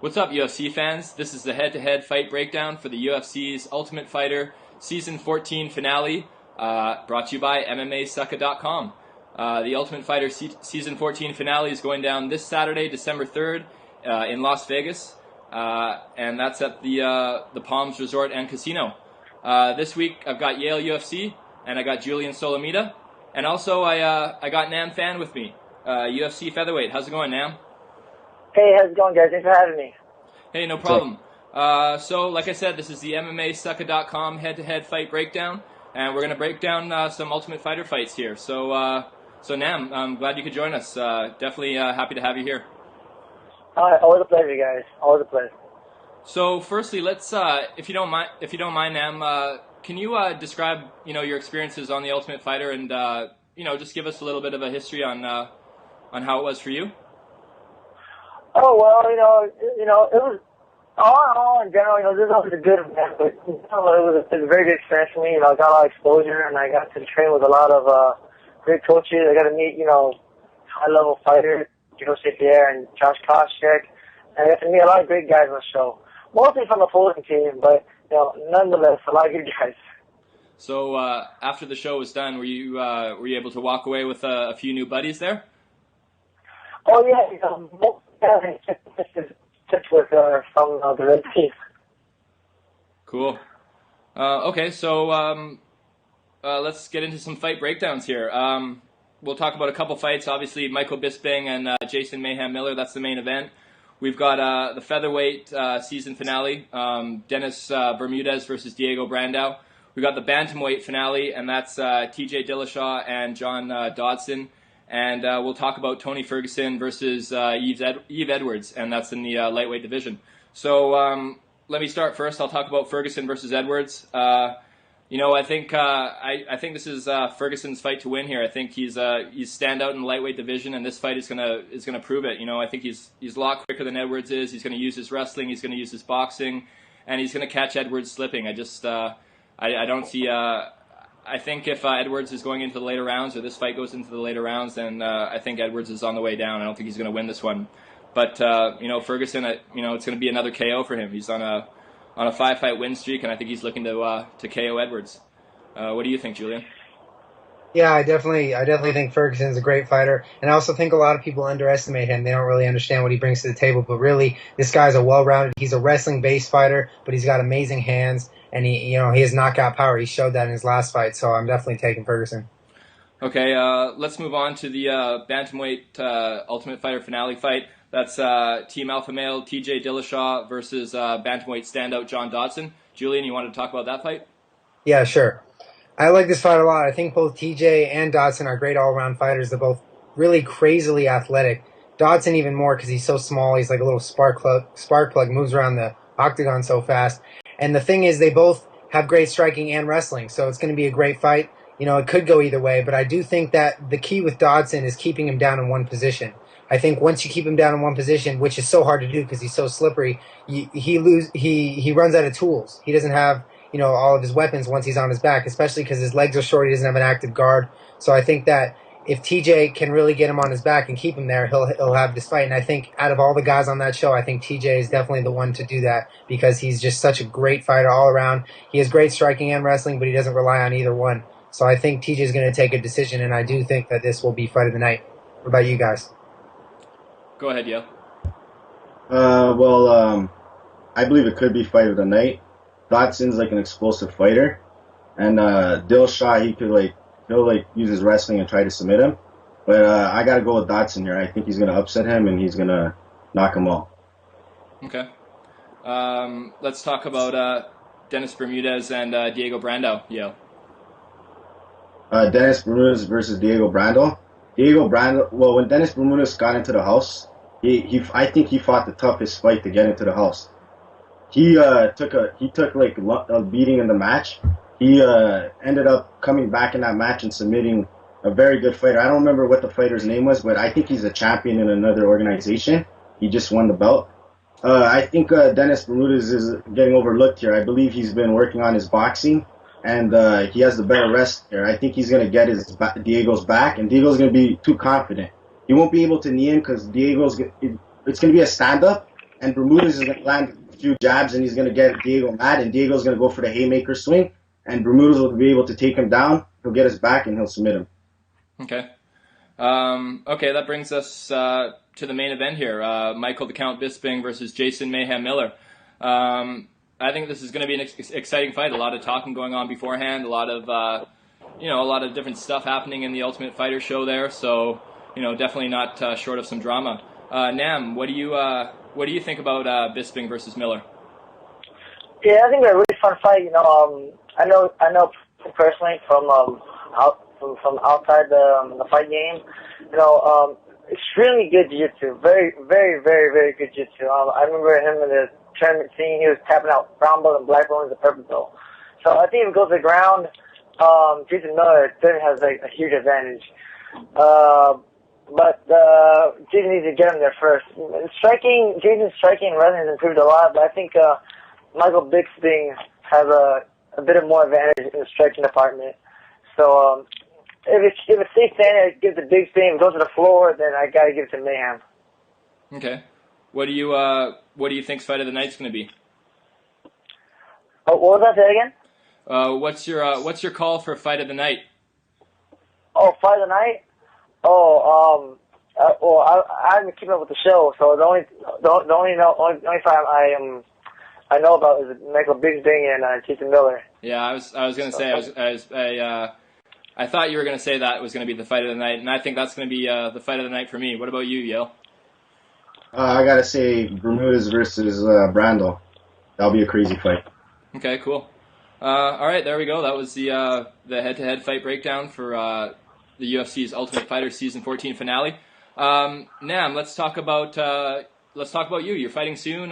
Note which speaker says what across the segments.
Speaker 1: What's up, UFC fans? This is the head-to-head fight breakdown for the UFC's Ultimate Fighter Season 14 finale, brought to you by MMASucka.com. The Ultimate Fighter Season 14 finale is going down this Saturday, December 3rd, in Las Vegas, and that's at the Palms Resort and Casino. This week, I've got Yale UFC, and I got Julian Solomita, and also I got Nam Fan with me, UFC featherweight. How's it going, Nam?
Speaker 2: Hey, how's it going, guys? Thanks for having me.
Speaker 1: Hey, no problem. So, like I said, this is the MMASucka.com head-to-head fight breakdown, and we're going to break down some Ultimate Fighter fights here. So Nam, I'm glad you could join us. Definitely happy to have you here.
Speaker 2: Always a pleasure, guys. Always a pleasure.
Speaker 1: So, firstly, let's, if you don't mind, Nam, can you describe, your experiences on the Ultimate Fighter, and just give us a little bit of a history on how it was for you?
Speaker 2: Oh, well, it was, all in general, this was a good event, but, it was a very good experience for me. I got a lot of exposure, and I got to train with a lot of great coaches. I got to meet, high-level fighters, Joe St. Pierre and Josh Koscheck, and I got to meet a lot of great guys on the show. Mostly from the opposing team, but, nonetheless, a lot of good guys.
Speaker 1: So, after the show was done, were you able to walk away with a few new buddies there?
Speaker 2: Oh, yeah, touch with from the Red Team.
Speaker 1: Cool. Okay, so let's get into some fight breakdowns here. We'll talk about a couple fights. Obviously, Michael Bisping and Jason Mayhem Miller, that's the main event. We've got the featherweight season finale, Dennis Bermudez versus Diego Brandao. We've got the bantamweight finale, and that's TJ Dillashaw and John Dodson. And we'll talk about Tony Ferguson versus Yves Edwards, and that's in the lightweight division. So let me start first. I'll talk about Ferguson versus Edwards. I think this is Ferguson's fight to win here. I think he's stand out in the lightweight division, and this fight is gonna prove it. I think he's a lot quicker than Edwards is. He's gonna use his wrestling. He's gonna use his boxing, and he's gonna catch Edwards slipping. I don't see. I think if Edwards is going into the later rounds, or this fight goes into the later rounds, then I think Edwards is on the way down. I don't think he's going to win this one. But Ferguson, it's going to be another KO for him. He's on a 5-fight win streak, and I think he's looking to KO Edwards. What do you think, Julian?
Speaker 3: Yeah, I definitely think Ferguson's a great fighter, and I also think a lot of people underestimate him. They don't really understand what he brings to the table, but really, this guy's a well-rounded. He's a wrestling-based fighter, but he's got amazing hands, and he has knockout power. He showed that in his last fight, so I'm definitely taking Ferguson.
Speaker 1: Okay, let's move on to the bantamweight Ultimate Fighter finale fight. That's Team Alpha Male TJ Dillashaw versus bantamweight standout John Dodson. Julian, you wanted to talk about that fight?
Speaker 3: Yeah, sure. I like this fight a lot. I think both TJ and Dodson are great all-around fighters. They're both really crazily athletic. Dodson even more because he's so small. He's like a little spark plug, moves around the octagon so fast. And the thing is, they both have great striking and wrestling, so it's going to be a great fight. It could go either way, but I do think that the key with Dodson is keeping him down in one position. I think once you keep him down in one position, which is so hard to do because he's so slippery, he runs out of tools. He doesn't have all of his weapons once he's on his back, especially because his legs are short. He doesn't have an active guard. So I think that if TJ can really get him on his back and keep him there, he'll have this fight. And I think out of all the guys on that show, I think TJ is definitely the one to do that because he's just such a great fighter all around. He has great striking and wrestling, but he doesn't rely on either one. So I think TJ is going to take a decision, and I do think that this will be fight of the night. What about you guys?
Speaker 1: Go ahead, Yale.
Speaker 4: I believe it could be fight of the night. Dodson's like an explosive fighter, and Dillashaw, he'll use his wrestling and try to submit him. But I gotta go with Dodson here. I think he's gonna upset him and he's gonna knock him out.
Speaker 1: Okay. Let's talk about Dennis Bermudez and Diego Brandao. Yeah.
Speaker 4: Dennis Bermudez versus Diego Brandao. Well, when Dennis Bermudez got into the house, I think he fought the toughest fight to get into the house. He took a beating in the match. He ended up coming back in that match and submitting a very good fighter. I don't remember what the fighter's name was, but I think he's a champion in another organization. He just won the belt. I think Dennis Bermudez is getting overlooked here. I believe he's been working on his boxing, and he has the better rest here. I think he's going to get Diego's back, and Diego's going to be too confident. He won't be able to knee him because it's going to be a stand-up. and Bermudez is going to land a few jabs, and he's going to get Diego mad, and Diego's going to go for the haymaker swing, and Bermudez will be able to take him down. He'll get his back, and he'll submit him.
Speaker 1: Okay. Okay, that brings us to the main event here. Michael the Count Bisping versus Jason Mayhem Miller. I think this is going to be an exciting fight. A lot of talking going on beforehand. A lot of different stuff happening in the Ultimate Fighter show there. So, definitely not short of some drama. Nam, what do you think about Bisping versus Miller?
Speaker 2: Yeah, I think they're a really fun fight. I know personally from outside the fight game. Extremely good jiu-jitsu. Very, very, very, very good jiu-jitsu. I remember him in the tournament scene. He was tapping out brown belt and black belt and the purple belt. So I think if it goes to the ground, Jason Miller definitely has a huge advantage. But Jason needs to get him there first. Jason's striking and wrestling has improved a lot, but I think Michael Bisping has a bit of more advantage in the striking department. So if it stays standing, I give it to Bisping. If it goes to the floor, then I gotta give it to Mayhem.
Speaker 1: Okay. What do you think's fight of the night's going to be?
Speaker 2: Oh, what was that? Say again?
Speaker 1: What's your call for fight of the night?
Speaker 2: Oh, fight of the night? Oh, I haven't keeping up with the show, so the only fight I know about is Michael Bisping and Jason Miller.
Speaker 1: Yeah, I was going to say I thought you were going to say that was going to be the fight of the night, and I think that's going to be the fight of the night for me. What about you, Yale?
Speaker 4: I gotta say Bermudez versus Brandel. That'll be a crazy fight.
Speaker 1: Okay, cool. All right, there we go. That was the head-to-head fight breakdown for the UFC's Ultimate Fighter Season 14 finale. Nam, let's talk about you. You're fighting soon,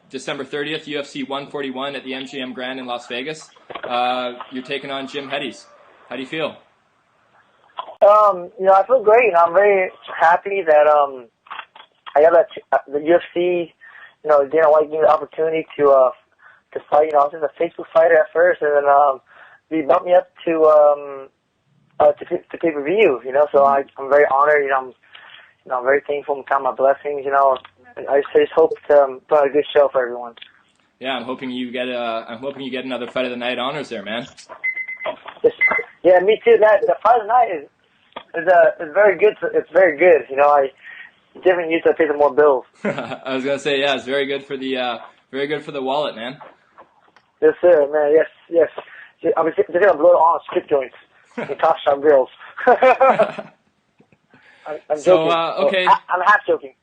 Speaker 1: December 30th, UFC 141 at the MGM Grand in Las Vegas. You're taking on Jim Hedges. How do you feel?
Speaker 2: I feel great. I'm very happy that I got the UFC. Dana White gave me the opportunity to fight. I was just a Facebook fighter at first, and then they bumped me up to pay-per-view. So I'm very honored. I'm very thankful and count my blessings. And I just hope to put on a good show for everyone.
Speaker 1: Yeah, I'm hoping you get another fight of the night honors there, man.
Speaker 2: Yeah, me too. The fight of the night is very good. It's very good. I definitely used to pay some more bills.
Speaker 1: I was gonna say, yeah, it's very good for the wallet, man.
Speaker 2: Yes, sir, man. Yes. I'm just gonna blow it on strip joints and top shop girls. I'm joking.
Speaker 1: Okay.
Speaker 2: I'm half joking.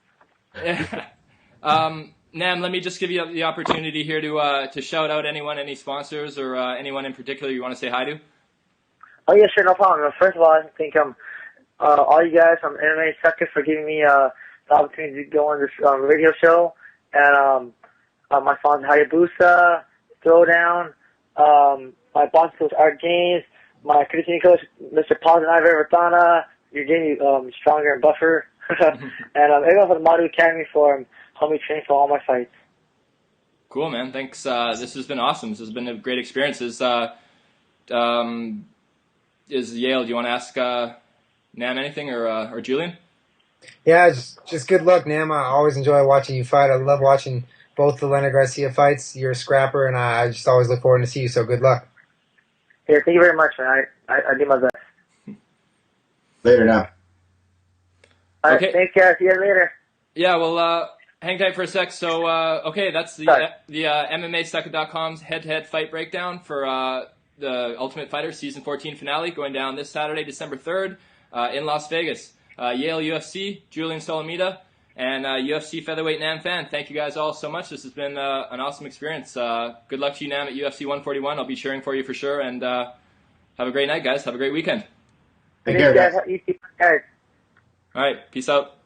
Speaker 1: Nam, let me just give you the opportunity here to shout out any sponsors or anyone in particular you want to say hi to.
Speaker 2: Oh yeah, sure, no problem. First of all, I think all you guys from MMASucka for giving me the opportunity to go on this radio show, and my sponsor Hayabusa, Throwdown, my boss coach Art Gaines, my conditioning coach Mr. Pazinai Vertana. You're getting stronger and buffer, and everyone from the Madu Academy for helping me train for all my fights.
Speaker 1: Cool, man. Thanks. This has been awesome. This has been a great experience. Is Yale? Do you want to ask Nam anything or Julian?
Speaker 3: Yeah, just good luck, Nam. I always enjoy watching you fight. I love watching both the Leonard Garcia fights. You're a scrapper, and I just always look forward to see you. So good luck.
Speaker 2: Yeah, thank you very much, man. I do my best.
Speaker 4: Later now.
Speaker 2: All right,
Speaker 1: Okay.
Speaker 2: thanks, guys. See you later.
Speaker 1: Yeah, well, hang tight for a sec. So, okay, that's the MMASucka.com's head-to-head fight breakdown for the Ultimate Fighter Season 14 finale going down this Saturday, December 3rd, in Las Vegas. Yale UFC, Julian Solomita, and UFC featherweight Nam Fan. Thank you guys all so much. This has been an awesome experience. Good luck to you, Nam, at UFC 141. I'll be cheering for you for sure. And have a great night, guys. Have a great weekend.
Speaker 4: Take care, guys.
Speaker 2: All right.
Speaker 1: All right. Peace out.